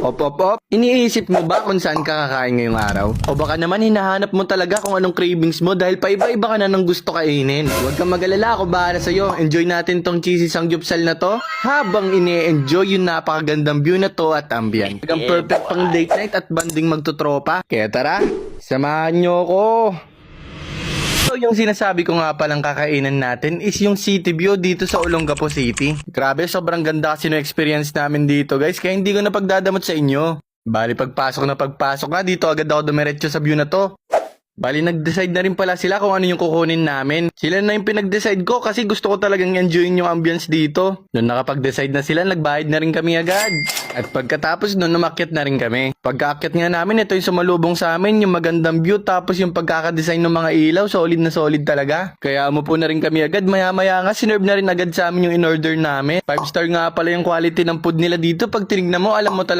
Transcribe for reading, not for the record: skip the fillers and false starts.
Op. Iniisip mo ba kung saan ka kakain ngayong araw? O baka naman hinahanap mo talaga kung anong cravings mo dahil paiba-iba ka na ng gusto kainin. Huwag kang mag-alala, ako bahala sa'yo. Enjoy natin tong cheesy sangyupsal na to habang ini-enjoy yung napakagandang view na to at ambient. Ang perfect pang date night at banding magtutropa. Kaya tara, samahan nyo ko. So, yung sinasabi ko nga palang kakainan natin is yung city view dito sa Olongapo City. Grabe, sobrang ganda kasi no experience namin dito guys, kaya hindi ko na pagdadamot sa inyo. Bali, pagpasok nga, dito agad ako dumiretso sa view na to. Bali, nag-decide na rin pala sila kung ano yung kukunin namin. Sila na yung pinag-decide ko kasi gusto ko talagang enjoyin yung ambience dito. Noon nakapag-decide na sila, nagbayad na rin kami agad. At pagkatapos noon, umakyat na rin kami. Pagkaakyat nga namin, ito yung sumalubong sa amin, yung magandang view, tapos yung pagkakadesign ng mga ilaw, solid na solid talaga. Kaya umupo na rin kami agad, maya-maya nga, sinerve na rin agad sa amin yung in-order namin. 5-star nga pala yung quality ng food nila dito. Pag tinignan mo, alam mo talaga